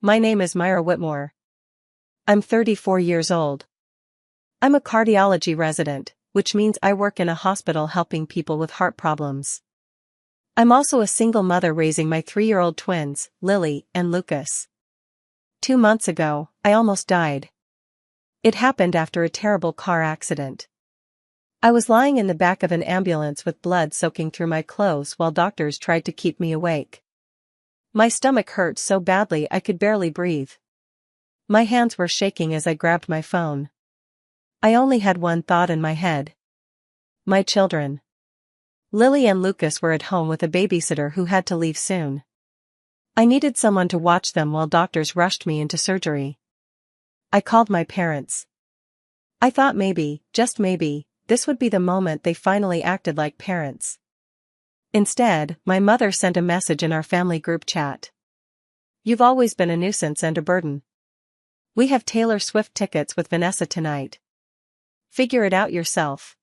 My name is Myra Whitmore. I'm 34 years old. I'm a cardiology resident, which means I work in a hospital helping people with heart problems. I'm also a single mother raising my 3-year-old twins, Lily and Lucas. 2 months ago, I almost died. It happened after a terrible car accident. I was lying in the back of an ambulance with blood soaking through my clothes while doctors tried to keep me awake. My stomach hurt so badly I could barely breathe. My hands were shaking as I grabbed my phone. I only had one thought in my head. My children. Lily and Lucas were at home with a babysitter who had to leave soon. I needed someone to watch them while doctors rushed me into surgery. I called my parents. I thought maybe, just maybe, this would be the moment they finally acted like parents. Instead, my mother sent a message in our family group chat. "You've always been a nuisance and a burden. We have Taylor Swift tickets with Vanessa tonight. Figure it out yourself."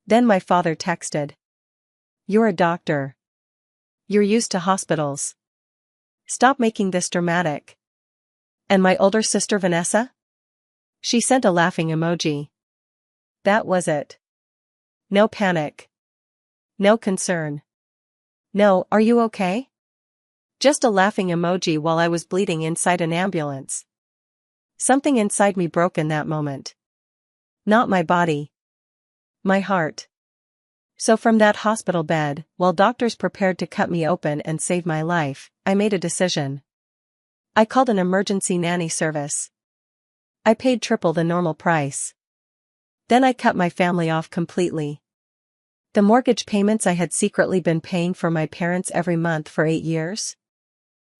Then my father texted. "You're a doctor. You're used to hospitals. Stop making this dramatic." "And my older sister Vanessa?" She sent a laughing emoji. That was it. No panic. No concern. No, "Are you okay?" Just a laughing emoji while I was bleeding inside an ambulance. Something inside me broke in that moment. Not my body. My heart. So from that hospital bed, while doctors prepared to cut me open and save my life, I made a decision. I called an emergency nanny service. I paid triple the normal price. Then I cut my family off completely. The mortgage payments I had secretly been paying for my parents every month for 8 years?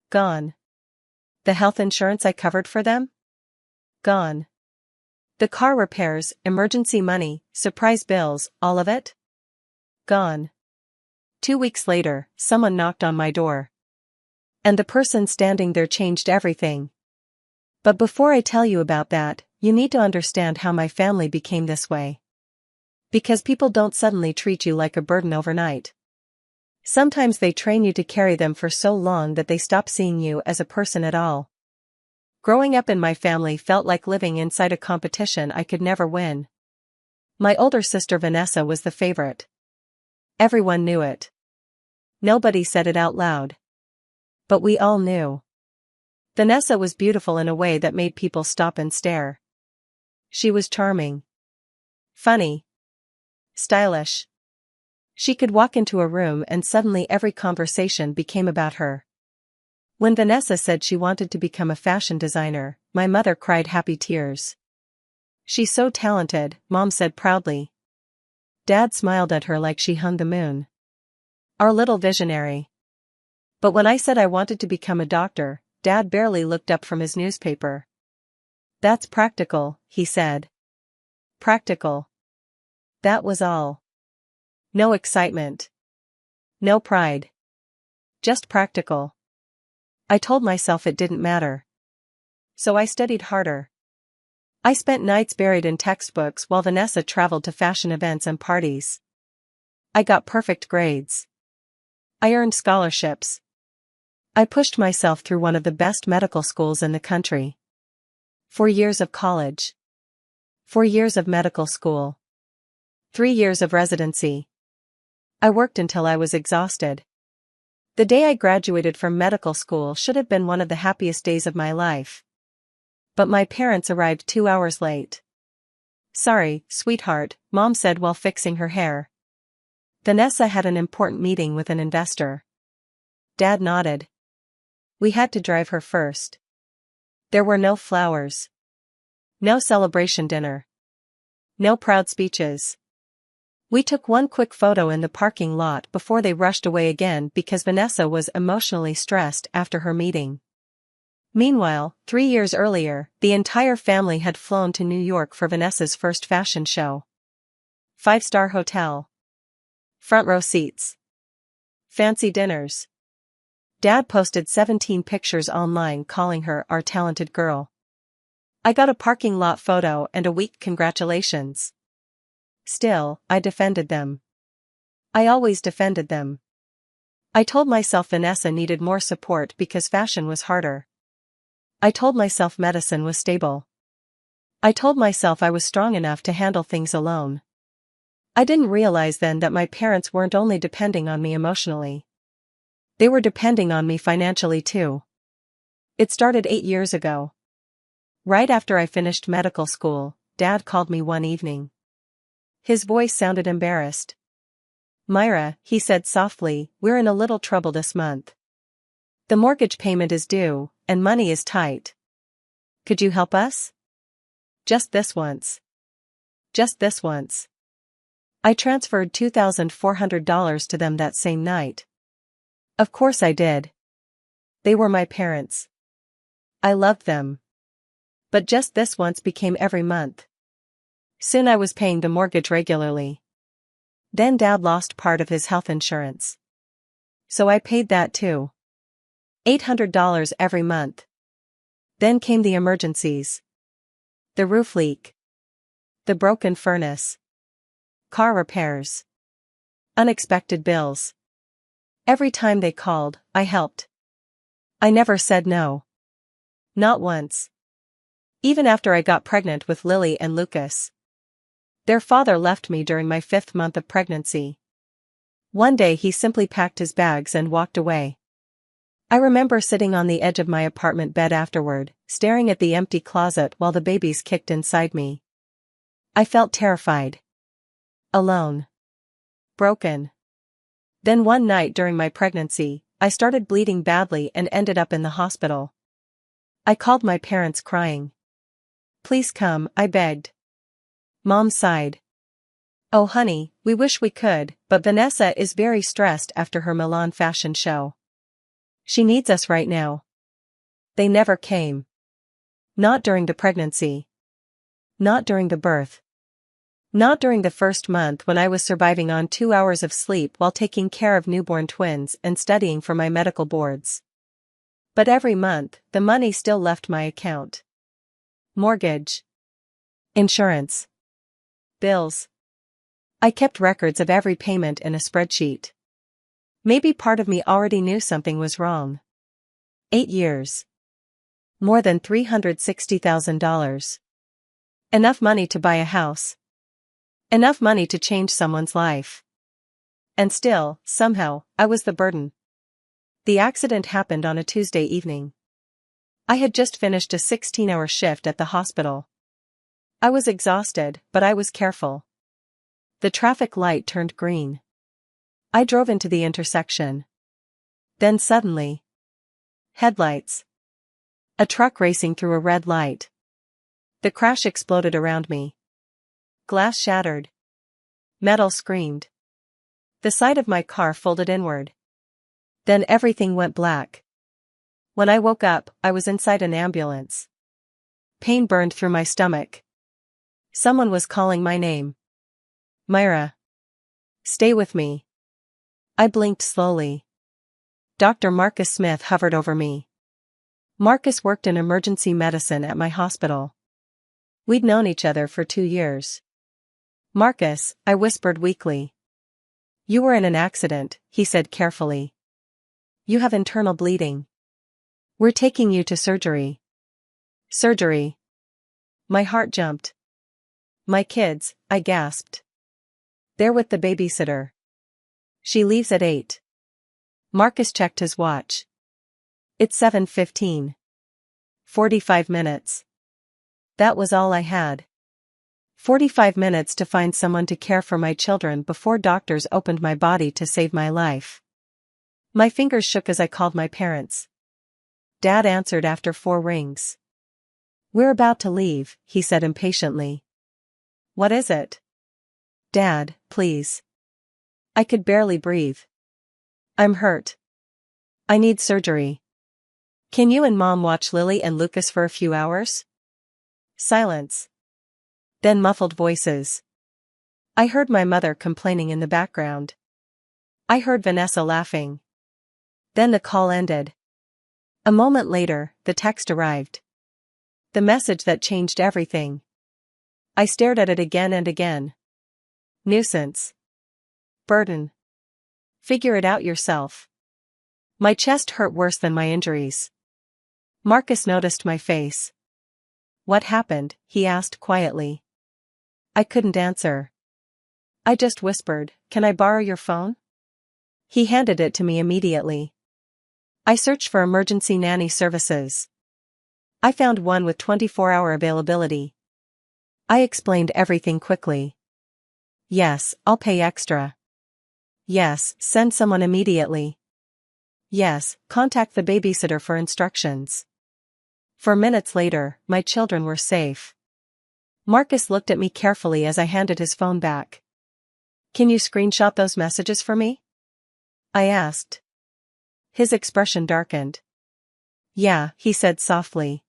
Gone. The health insurance I covered for them? Gone. The car repairs, emergency money, surprise bills, all of it? Gone. 2 weeks later, someone knocked on my door. And the person standing there changed everything. But before I tell you about that, you need to understand how my family became this way. Because people don't suddenly treat you like a burden overnight. Sometimes they train you to carry them for so long that they stop seeing you as a person at all. Growing up in my family felt like living inside a competition I could never win. My older sister Vanessa was the favorite. Everyone knew it. Nobody said it out loud. But we all knew. Vanessa was beautiful in a way that made people stop and stare. She was charming. Funny. Stylish. She could walk into a room and suddenly every conversation became about her. When Vanessa said she wanted to become a fashion designer, my mother cried happy tears. "She's so talented," Mom said proudly. Dad smiled at her like she hung the moon. Our little visionary. But when I said I wanted to become a doctor, Dad barely looked up from his newspaper. "That's practical," he said. Practical. That was all. No excitement. No pride. Just practical. I told myself it didn't matter. So I studied harder. I spent nights buried in textbooks while Vanessa traveled to fashion events and parties. I got perfect grades. I earned scholarships. I pushed myself through one of the best medical schools in the country. 4 years of college. 4 years of medical school. 3 years of residency. I worked until I was exhausted. The day I graduated from medical school should have been one of the happiest days of my life. But my parents arrived 2 hours late. "Sorry, sweetheart," Mom said while fixing her hair. Vanessa had an important meeting with an investor. Dad nodded. We had to drive her first. There were no flowers. No celebration dinner. No proud speeches. We took one quick photo in the parking lot before they rushed away again because Vanessa was emotionally stressed after her meeting. Meanwhile, 3 years earlier, the entire family had flown to New York for Vanessa's first fashion show. 5-star hotel. Front row seats. Fancy dinners. Dad posted 17 pictures online calling her our talented girl. I got a parking lot photo and a weak congratulations. Still, I defended them. I always defended them. I told myself Vanessa needed more support because fashion was harder. I told myself medicine was stable. I told myself I was strong enough to handle things alone. I didn't realize then that my parents weren't only depending on me emotionally. They were depending on me financially too. It started 8 years ago. Right after I finished medical school, Dad called me one evening. His voice sounded embarrassed. "Myra," he said softly, "we're in a little trouble this month. The mortgage payment is due, and money is tight. Could you help us? Just this once. Just this once." I transferred $2,400 to them that same night. Of course I did. They were my parents. I loved them. But just this once became every month. Soon I was paying the mortgage regularly. Then Dad lost part of his health insurance. So I paid that too. $800 every month. Then came the emergencies. The roof leak. The broken furnace. Car repairs. Unexpected bills. Every time they called, I helped. I never said no. Not once. Even after I got pregnant with Lily and Lucas. Their father left me during my 5th month of pregnancy. One day he simply packed his bags and walked away. I remember sitting on the edge of my apartment bed afterward, staring at the empty closet while the babies kicked inside me. I felt terrified. Alone. Broken. Then one night during my pregnancy, I started bleeding badly and ended up in the hospital. I called my parents crying. "Please come," I begged. Mom sighed. "Oh honey, we wish we could, but Vanessa is very stressed after her Milan fashion show. She needs us right now." They never came. Not during the pregnancy. Not during the birth. Not during the first month when I was surviving on 2 hours of sleep while taking care of newborn twins and studying for my medical boards. But every month, the money still left my account. Mortgage. Insurance. Bills. I kept records of every payment in a spreadsheet. Maybe part of me already knew something was wrong. 8 years. More than $360,000. Enough money to buy a house. Enough money to change someone's life. And still, somehow, I was the burden. The accident happened on a Tuesday evening. I had just finished a 16-hour shift at the hospital. I was exhausted, but I was careful. The traffic light turned green. I drove into the intersection. Then suddenly. Headlights. A truck racing through a red light. The crash exploded around me. Glass shattered. Metal screamed. The side of my car folded inward. Then everything went black. When I woke up, I was inside an ambulance. Pain burned through my stomach. Someone was calling my name. "Myra. Stay with me." I blinked slowly. Dr. Marcus Smith hovered over me. Marcus worked in emergency medicine at my hospital. We'd known each other for 2 years. "Marcus," I whispered weakly. "You were in an accident," he said carefully. "You have internal bleeding. We're taking you to surgery." Surgery. My heart jumped. "My kids," I gasped. "They're with the babysitter. She leaves at 8. Marcus checked his watch. "It's 7:15. 45 minutes. That was all I had. 45 minutes to find someone to care for my children before doctors opened my body to save my life. My fingers shook as I called my parents. Dad answered after 4 rings. "We're about to leave," he said impatiently. "What is it?" "Dad, please." I could barely breathe. "I'm hurt. I need surgery. Can you and Mom watch Lily and Lucas for a few hours?" Silence. Then muffled voices. I heard my mother complaining in the background. I heard Vanessa laughing. Then the call ended. A moment later, the text arrived. The message that changed everything. I stared at it again and again. Nuisance. Burden. Figure it out yourself. My chest hurt worse than my injuries. Marcus noticed my face. "What happened?" he asked quietly. I couldn't answer. I just whispered, "Can I borrow your phone?" He handed it to me immediately. I searched for emergency nanny services. I found one with 24-hour availability. I explained everything quickly. "Yes, I'll pay extra." "Yes, send someone immediately." "Yes, contact the babysitter for instructions." 4 minutes later, my children were safe. Marcus looked at me carefully as I handed his phone back. "Can you screenshot those messages for me?" I asked. His expression darkened. "Yeah," he said softly.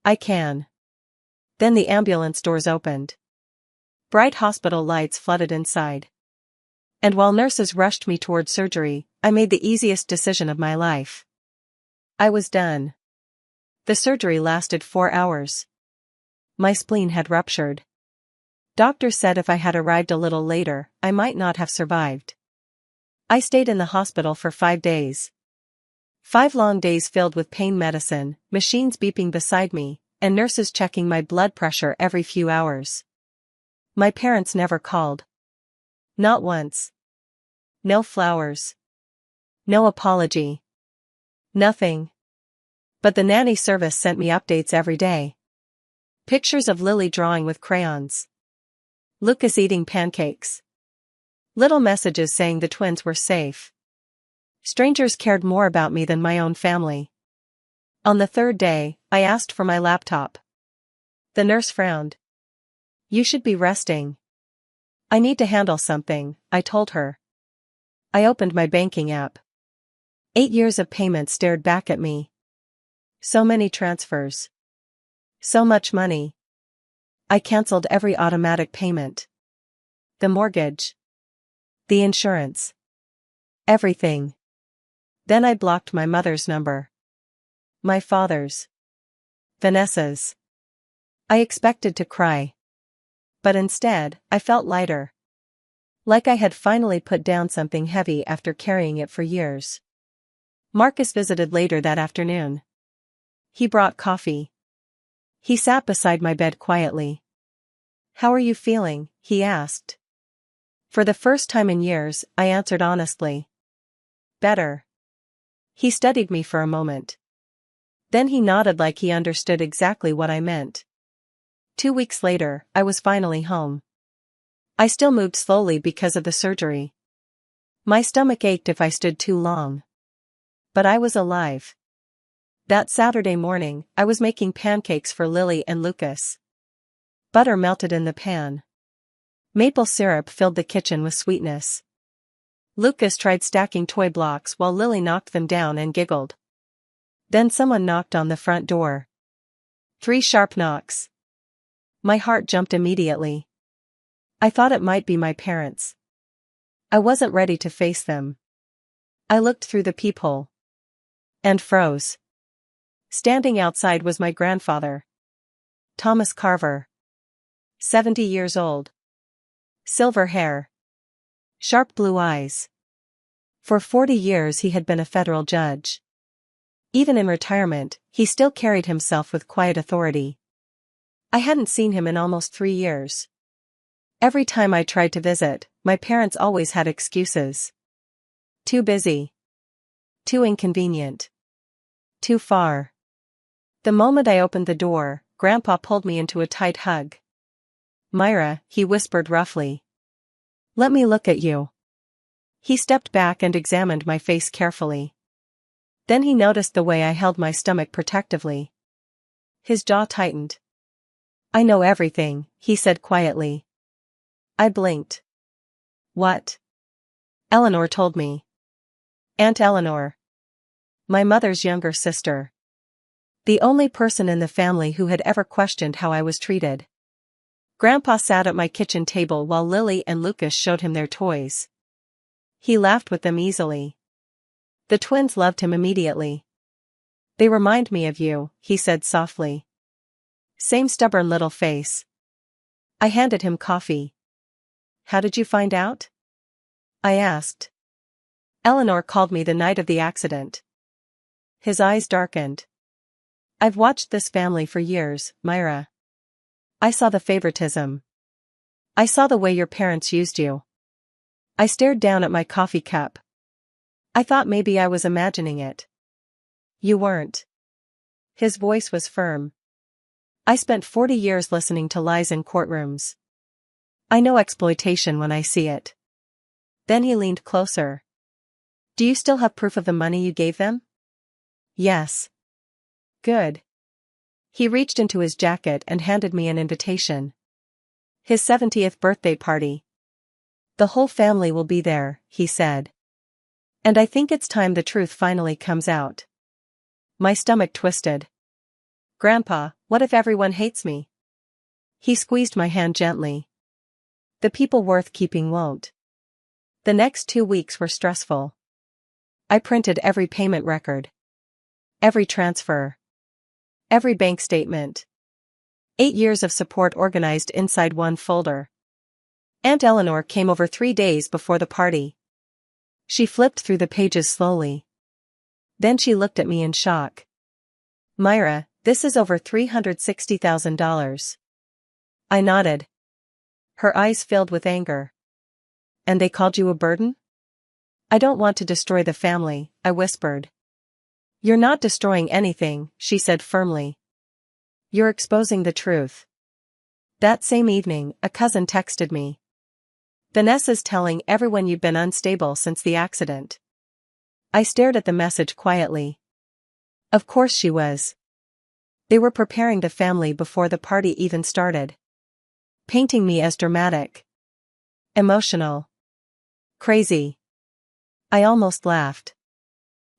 "I can." Then the ambulance doors opened. Bright hospital lights flooded inside. And while nurses rushed me toward surgery, I made the easiest decision of my life. I was done. The surgery lasted 4 hours. My spleen had ruptured. Doctors said if I had arrived a little later, I might not have survived. I stayed in the hospital for 5 days. 5 long days filled with pain medicine, machines beeping beside me, and nurses checking my blood pressure every few hours. My parents never called. Not once. No flowers. No apology. Nothing. But the nanny service sent me updates every day. Pictures of Lily drawing with crayons. Lucas eating pancakes. Little messages saying the twins were safe. Strangers cared more about me than my own family. On the 3rd day, I asked for my laptop. The nurse frowned. "You should be resting." "I need to handle something," I told her. I opened my banking app. 8 years of payments stared back at me. So many transfers. So much money. I canceled every automatic payment. The mortgage. The insurance. Everything. Then I blocked my mother's number. My father's. Vanessa's. I expected to cry. But instead, I felt lighter. Like I had finally put down something heavy after carrying it for years. Marcus visited later that afternoon. He brought coffee. He sat beside my bed quietly. "How are you feeling?" he asked. For the first time in years, I answered honestly. "Better." He studied me for a moment. Then he nodded like he understood exactly what I meant. 2 weeks later, I was finally home. I still moved slowly because of the surgery. My stomach ached if I stood too long. But I was alive. That Saturday morning, I was making pancakes for Lily and Lucas. Butter melted in the pan. Maple syrup filled the kitchen with sweetness. Lucas tried stacking toy blocks while Lily knocked them down and giggled. Then someone knocked on the front door. 3 sharp knocks. My heart jumped immediately. I thought it might be my parents. I wasn't ready to face them. I looked through the peephole. And froze. Standing outside was my grandfather. Thomas Carver. 70 years old. Silver hair. Sharp blue eyes. For 40 years he had been a federal judge. Even in retirement, he still carried himself with quiet authority. I hadn't seen him in almost 3 years. Every time I tried to visit, my parents always had excuses. Too busy. Too inconvenient. Too far. The moment I opened the door, Grandpa pulled me into a tight hug. "Myra," he whispered roughly. "Let me look at you." He stepped back and examined my face carefully. Then he noticed the way I held my stomach protectively. His jaw tightened. "I know everything," he said quietly. I blinked. "What?" "Eleanor told me." Aunt Eleanor. My mother's younger sister. The only person in the family who had ever questioned how I was treated. Grandpa sat at my kitchen table while Lily and Lucas showed him their toys. He laughed with them easily. The twins loved him immediately. "They remind me of you," he said softly. Same stubborn little face. I handed him coffee. "How did you find out?" I asked. "Eleanor called me the night of the accident." His eyes darkened. I've watched this family for years, Myra. I saw the favoritism. I saw the way your parents used you. I stared down at my coffee cup. I thought maybe I was imagining it. You weren't. His voice was firm. I spent 40 years listening to lies in courtrooms. I know exploitation when I see it. Then he leaned closer. Do you still have proof of the money you gave them? Yes. Good. He reached into his jacket and handed me an invitation. His 70th birthday party. The whole family will be there, he said. And I think it's time the truth finally comes out. My stomach twisted. Grandpa, what if everyone hates me? He squeezed my hand gently. The people worth keeping won't. The next 2 weeks were stressful. I printed every payment record. Every transfer. Every bank statement. 8 years of support organized inside one folder. Aunt Eleanor came over 3 days before the party. She flipped through the pages slowly. Then she looked at me in shock. Myra, this is over $360,000. I nodded. Her eyes filled with anger. And they called you a burden? I don't want to destroy the family, I whispered. You're not destroying anything, she said firmly. You're exposing the truth. That same evening, a cousin texted me. Vanessa's telling everyone you've been unstable since the accident. I stared at the message quietly. Of course she was. They were preparing the family before the party even started. Painting me as dramatic. Emotional. Crazy. I almost laughed.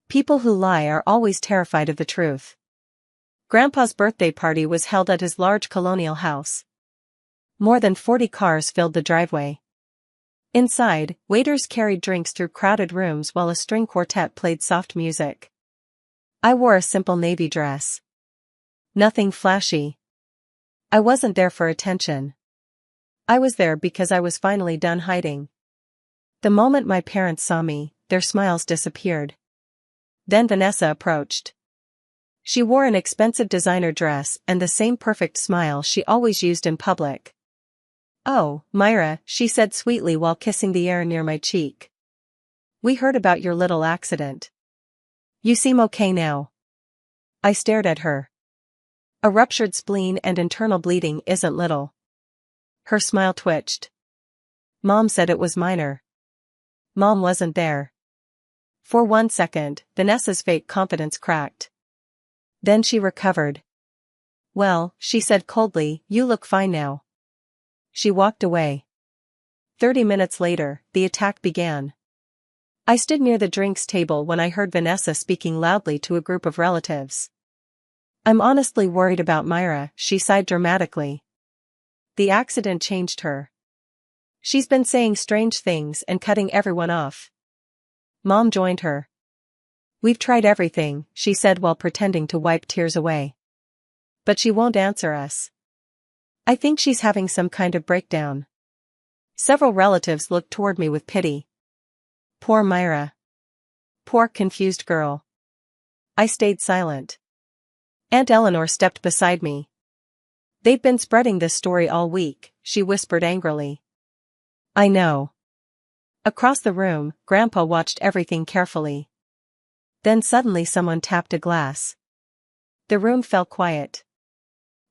People who lie are always terrified of the truth. Grandpa's birthday party was held at his large colonial house. More than 40 cars filled the driveway. Inside, waiters carried drinks through crowded rooms while a string quartet played soft music. I wore a simple navy dress. Nothing flashy. I wasn't there for attention. I was there because I was finally done hiding. The moment my parents saw me, their smiles disappeared. Then Vanessa approached. She wore an expensive designer dress and the same perfect smile she always used in public. Oh, Myra, she said sweetly while kissing the air near my cheek. We heard about your little accident. You seem okay now. I stared at her. A ruptured spleen and internal bleeding isn't little. Her smile twitched. Mom said it was minor. Mom wasn't there. For 1 second, Vanessa's fake confidence cracked. Then she recovered. Well, she said coldly, you look fine now. She walked away. 30 minutes later, the attack began. I stood near the drinks table when I heard Vanessa speaking loudly to a group of relatives. I'm honestly worried about Myra, she sighed dramatically. The accident changed her. She's been saying strange things and cutting everyone off. Mom joined her. We've tried everything, she said while pretending to wipe tears away. But she won't answer us. I think she's having some kind of breakdown. Several relatives looked toward me with pity. Poor Myra. Poor confused girl. I stayed silent. Aunt Eleanor stepped beside me. They've been spreading this story all week, she whispered angrily. I know. Across the room, Grandpa watched everything carefully. Then suddenly someone tapped a glass. The room fell quiet.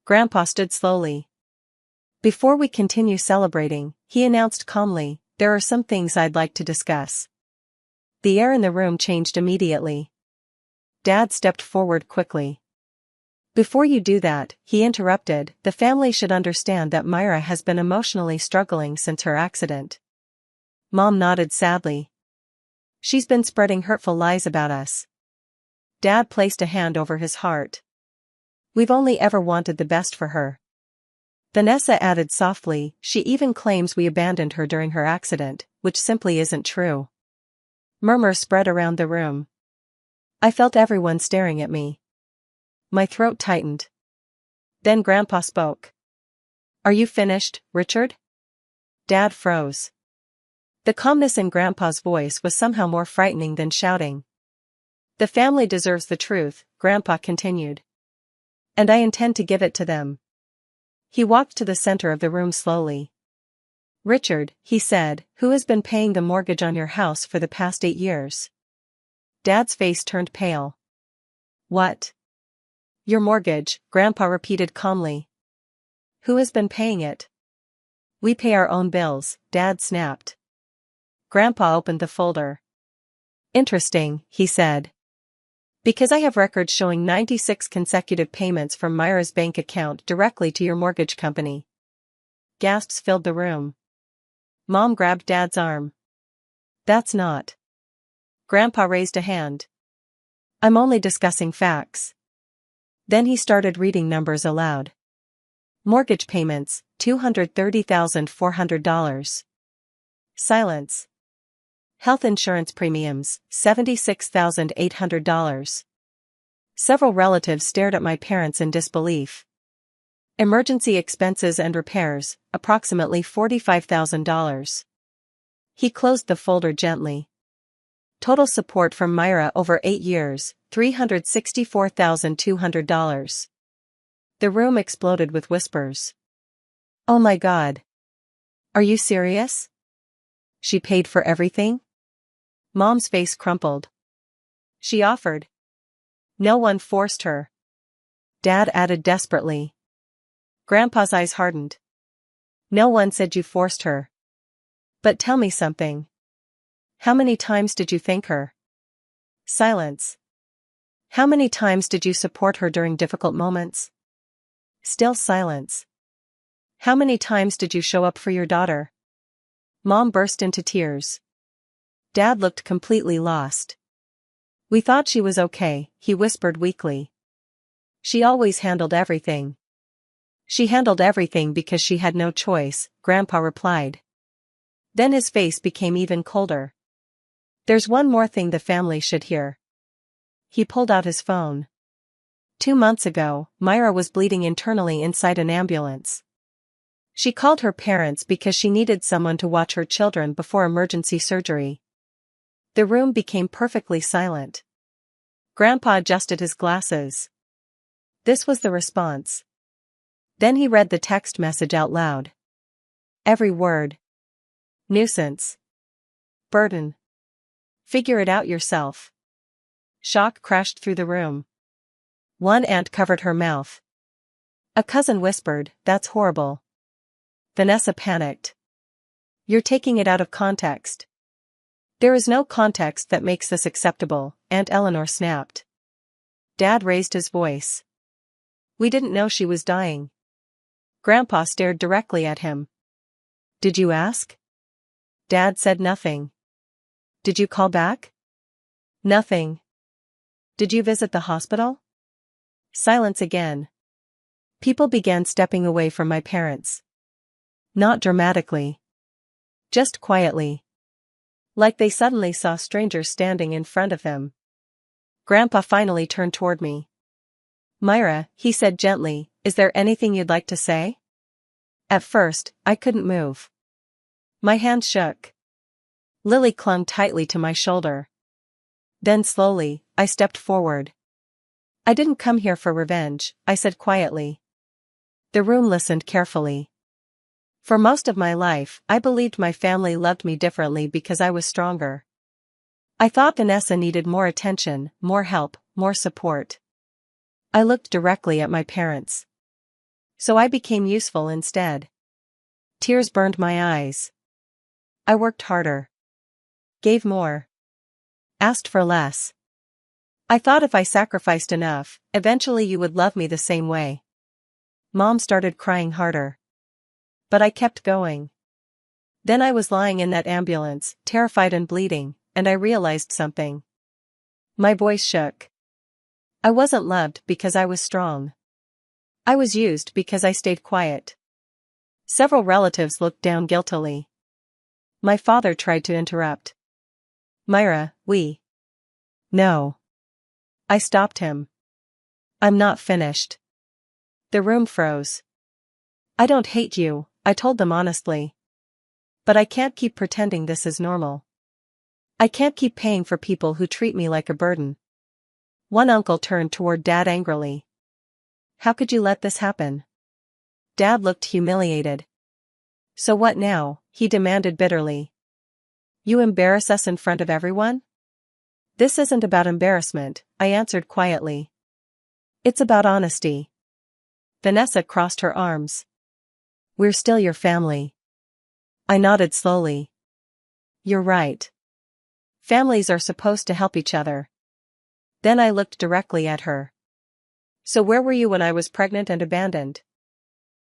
Grandpa stood slowly. Before we continue celebrating, he announced calmly, there are some things I'd like to discuss. The air in the room changed immediately. Dad stepped forward quickly. Before you do that, he interrupted, the family should understand that Myra has been emotionally struggling since her accident. Mom nodded sadly. She's been spreading hurtful lies about us. Dad placed a hand over his heart. We've only ever wanted the best for her. Vanessa added softly, she even claims we abandoned her during her accident, which simply isn't true. Murmurs spread around the room. I felt everyone staring at me. My throat tightened. Then Grandpa spoke. Are you finished, Richard? Dad froze. The calmness in Grandpa's voice was somehow more frightening than shouting. The family deserves the truth, Grandpa continued. And I intend to give it to them. He walked to the center of the room slowly. Richard, he said, who has been paying the mortgage on your house for the past 8 years? Dad's face turned pale. What? Your mortgage, Grandpa repeated calmly. Who has been paying it? We pay our own bills, Dad snapped. Grandpa opened the folder. Interesting, he said. Because I have records showing 96 consecutive payments from Myra's bank account directly to your mortgage company. Gasps filled the room. Mom grabbed Dad's arm. That's not. Grandpa raised a hand. I'm only discussing facts. Then he started reading numbers aloud. Mortgage payments, $230,400. Silence. Health insurance premiums, $76,800. Several relatives stared at my parents in disbelief. Emergency expenses and repairs, approximately $45,000. He closed the folder gently. Total support from Myra over 8 years, $364,200. The room exploded with whispers. Oh my God. Are you serious? She paid for everything? Mom's face crumpled. She offered. No one forced her. Dad added desperately. Grandpa's eyes hardened. No one said you forced her. But tell me something. How many times did you thank her? Silence. How many times did you support her during difficult moments? Still silence. How many times did you show up for your daughter? Mom burst into tears. Dad looked completely lost. We thought she was okay, he whispered weakly. She always handled everything. She handled everything because she had no choice, Grandpa replied. Then his face became even colder. There's one more thing the family should hear. He pulled out his phone. 2 months ago, Myra was bleeding internally inside an ambulance. She called her parents because she needed someone to watch her children before emergency surgery. The room became perfectly silent. Grandpa adjusted his glasses. This was the response. Then he read the text message out loud. Every word. Nuisance. Burden. Figure it out yourself. Shock crashed through the room. One aunt covered her mouth. A cousin whispered, "That's horrible." Vanessa panicked. You're taking it out of context. There is no context that makes this acceptable, Aunt Eleanor snapped. Dad raised his voice. We didn't know she was dying. Grandpa stared directly at him. Did you ask? Dad said nothing. Did you call back? Nothing. Did you visit the hospital? Silence again. People began stepping away from my parents. Not dramatically. Just quietly. Like they suddenly saw strangers standing in front of them. Grandpa finally turned toward me. Myra, he said gently, is there anything you'd like to say? At first, I couldn't move. My hand shook. Lily clung tightly to my shoulder. Then slowly, I stepped forward. I didn't come here for revenge, I said quietly. The room listened carefully. For most of my life, I believed my family loved me differently because I was stronger. I thought Vanessa needed more attention, more help, more support. I looked directly at my parents. So I became useful instead. Tears burned my eyes. I worked harder. Gave more. Asked for less. I thought if I sacrificed enough, eventually you would love me the same way. Mom started crying harder. But I kept going. Then I was lying in that ambulance, terrified and bleeding, and I realized something. My voice shook. I wasn't loved because I was strong. I was used because I stayed quiet. Several relatives looked down guiltily. My father tried to interrupt. Myra, No. I stopped him. I'm not finished. The room froze. I don't hate you, I told them honestly. But I can't keep pretending this is normal. I can't keep paying for people who treat me like a burden. One uncle turned toward Dad angrily. How could you let this happen? Dad looked humiliated. So what now? He demanded bitterly. You embarrass us in front of everyone? This isn't about embarrassment, I answered quietly. It's about honesty. Vanessa crossed her arms. We're still your family. I nodded slowly. You're right. Families are supposed to help each other. Then I looked directly at her. So where were you when I was pregnant and abandoned?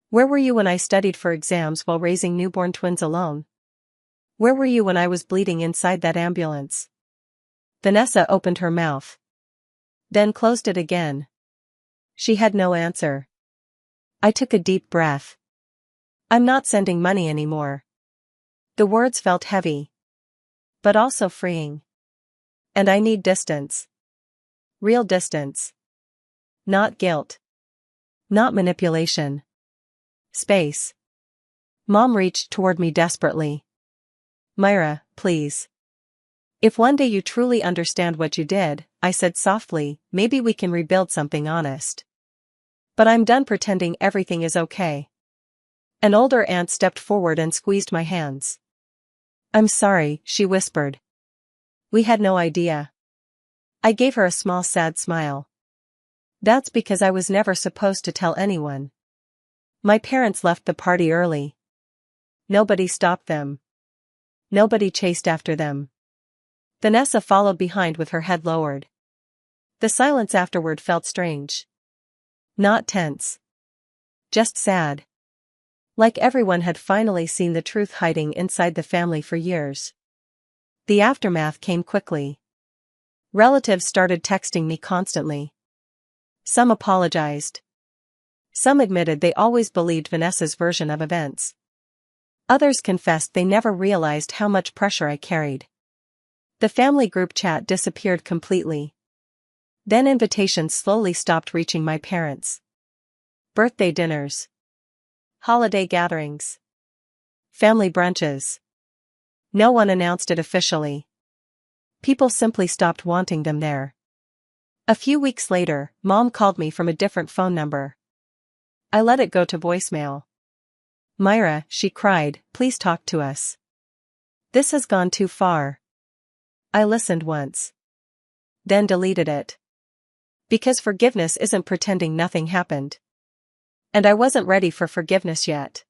Where were you when I studied for exams while raising newborn twins alone? Where were you when I was bleeding inside that ambulance? Vanessa opened her mouth. Then closed it again. She had no answer. I took a deep breath. I'm not sending money anymore. The words felt heavy. But also freeing. And I need distance. Real distance. Not guilt. Not manipulation. Space. Mom reached toward me desperately. Myra, please. If one day you truly understand what you did, I said softly, maybe we can rebuild something honest. But I'm done pretending everything is okay. An older aunt stepped forward and squeezed my hands. I'm sorry, she whispered. We had no idea. I gave her a small sad smile. That's because I was never supposed to tell anyone. My parents left the party early. Nobody stopped them. Nobody chased after them. Vanessa followed behind with her head lowered. The silence afterward felt strange. Not tense. Just sad. Like everyone had finally seen the truth hiding inside the family for years. The aftermath came quickly. Relatives started texting me constantly. Some apologized. Some admitted they always believed Vanessa's version of events. Others confessed they never realized how much pressure I carried. The family group chat disappeared completely. Then invitations slowly stopped reaching my parents. Birthday dinners. Holiday gatherings. Family brunches. No one announced it officially. People simply stopped wanting them there. A few weeks later, Mom called me from a different phone number. I let it go to voicemail. Myra, she cried, please talk to us. This has gone too far. I listened once. Then deleted it. Because forgiveness isn't pretending nothing happened. And I wasn't ready for forgiveness yet.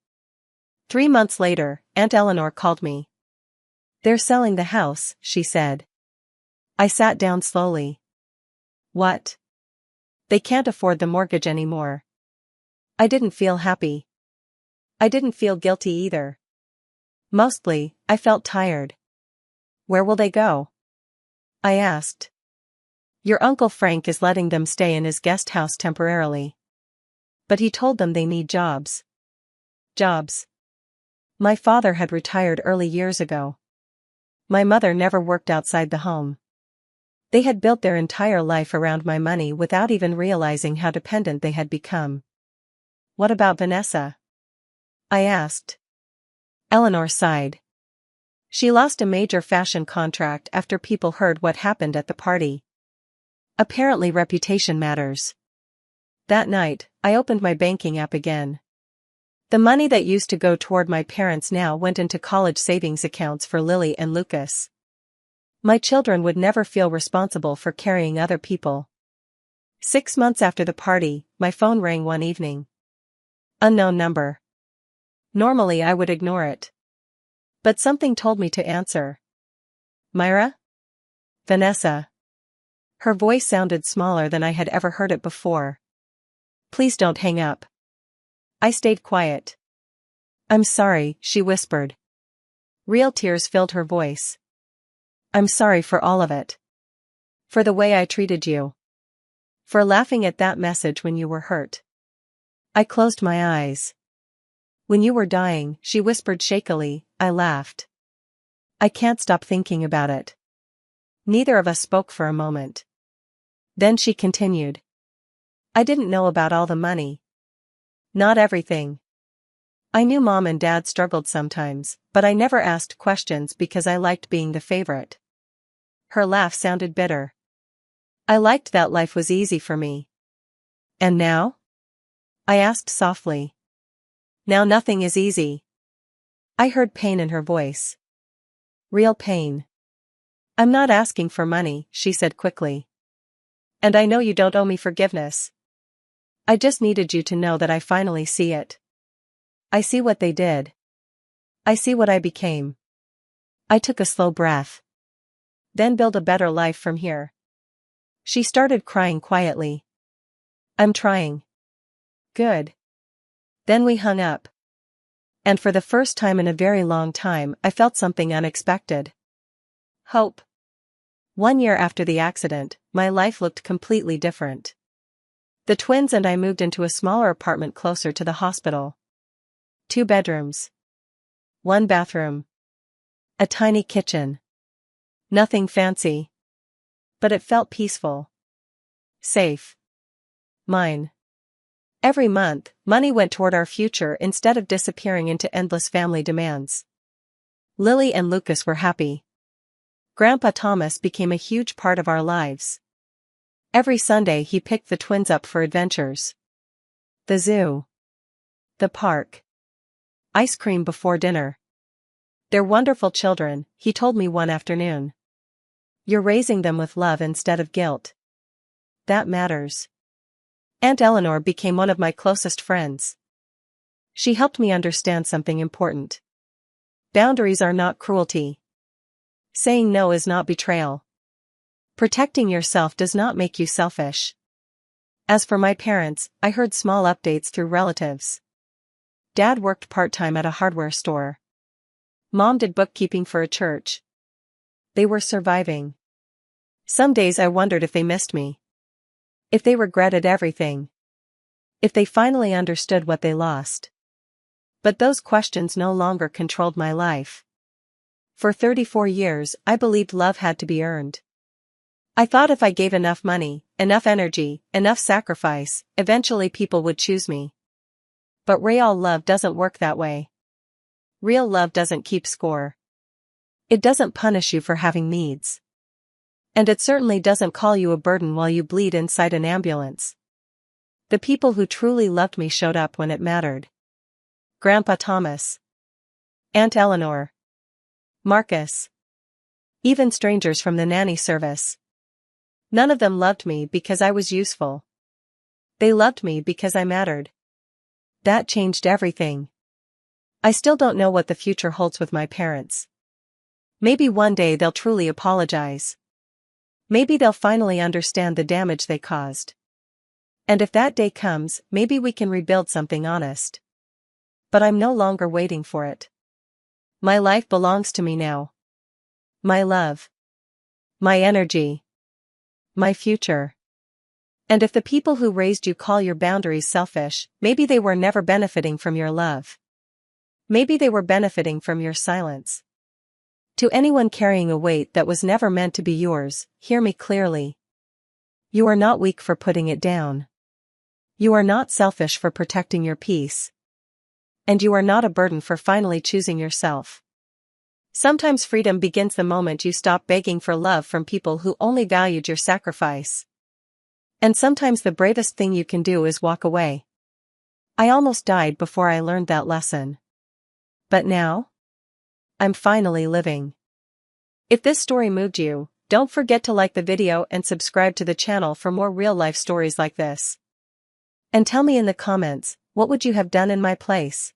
3 months later, Aunt Eleanor called me. They're selling the house, she said. I sat down slowly. What? They can't afford the mortgage anymore. I didn't feel happy. I didn't feel guilty either. Mostly, I felt tired. Where will they go? I asked. Your Uncle Frank is letting them stay in his guest house temporarily. But he told them they need jobs. Jobs. My father had retired early years ago. My mother never worked outside the home. They had built their entire life around my money without even realizing how dependent they had become. What about Vanessa? I asked. Eleanor sighed. She lost a major fashion contract after people heard what happened at the party. Apparently reputation matters. That night, I opened my banking app again. The money that used to go toward my parents now went into college savings accounts for Lily and Lucas. My children would never feel responsible for carrying other people. 6 months after the party, my phone rang one evening. Unknown number. Normally I would ignore it. But something told me to answer. Myra? Vanessa. Her voice sounded smaller than I had ever heard it before. Please don't hang up. I stayed quiet. I'm sorry, she whispered. Real tears filled her voice. I'm sorry for all of it. For the way I treated you. For laughing at that message when you were hurt. I closed my eyes. When you were dying, she whispered shakily, I laughed. I can't stop thinking about it. Neither of us spoke for a moment. Then she continued. I didn't know about all the money. Not everything. I knew Mom and Dad struggled sometimes, but I never asked questions because I liked being the favorite. Her laugh sounded bitter. I liked that life was easy for me. And now? I asked softly. Now nothing is easy. I heard pain in her voice. Real pain. I'm not asking for money, she said quickly. And I know you don't owe me forgiveness. I just needed you to know that I finally see it. I see what they did. I see what I became. I took a slow breath. Then build a better life from here. She started crying quietly. I'm trying. Good. Then we hung up. And for the first time in a very long time, I felt something unexpected. Hope. 1 year after the accident, my life looked completely different. The twins and I moved into a smaller apartment closer to the hospital. 2 bedrooms. 1 bathroom. A tiny kitchen. Nothing fancy. But it felt peaceful. Safe. Mine. Every month, money went toward our future instead of disappearing into endless family demands. Lily and Lucas were happy. Grandpa Thomas became a huge part of our lives. Every Sunday he picked the twins up for adventures. The zoo. The park. Ice cream before dinner. They're wonderful children, he told me one afternoon. You're raising them with love instead of guilt. That matters. Aunt Eleanor became one of my closest friends. She helped me understand something important. Boundaries are not cruelty. Saying no is not betrayal. Protecting yourself does not make you selfish. As for my parents, I heard small updates through relatives. Dad worked part-time at a hardware store. Mom did bookkeeping for a church. They were surviving. Some days I wondered if they missed me. If they regretted everything. If they finally understood what they lost. But those questions no longer controlled my life. For 34 years, I believed love had to be earned. I thought if I gave enough money, enough energy, enough sacrifice, eventually people would choose me. But real love doesn't work that way. Real love doesn't keep score. It doesn't punish you for having needs. And it certainly doesn't call you a burden while you bleed inside an ambulance. The people who truly loved me showed up when it mattered. Grandpa Thomas. Aunt Eleanor. Marcus. Even strangers from the nanny service. None of them loved me because I was useful. They loved me because I mattered. That changed everything. I still don't know what the future holds with my parents. Maybe one day they'll truly apologize. Maybe they'll finally understand the damage they caused. And if that day comes, maybe we can rebuild something honest. But I'm no longer waiting for it. My life belongs to me now. My love. My energy. My future. And if the people who raised you call your boundaries selfish, maybe they were never benefiting from your love. Maybe they were benefiting from your silence. To anyone carrying a weight that was never meant to be yours, hear me clearly. You are not weak for putting it down. You are not selfish for protecting your peace. And you are not a burden for finally choosing yourself. Sometimes freedom begins the moment you stop begging for love from people who only valued your sacrifice. And sometimes the bravest thing you can do is walk away. I almost died before I learned that lesson. But now? I'm finally living. If this story moved you, don't forget to like the video and subscribe to the channel for more real-life stories like this. And tell me in the comments, what would you have done in my place?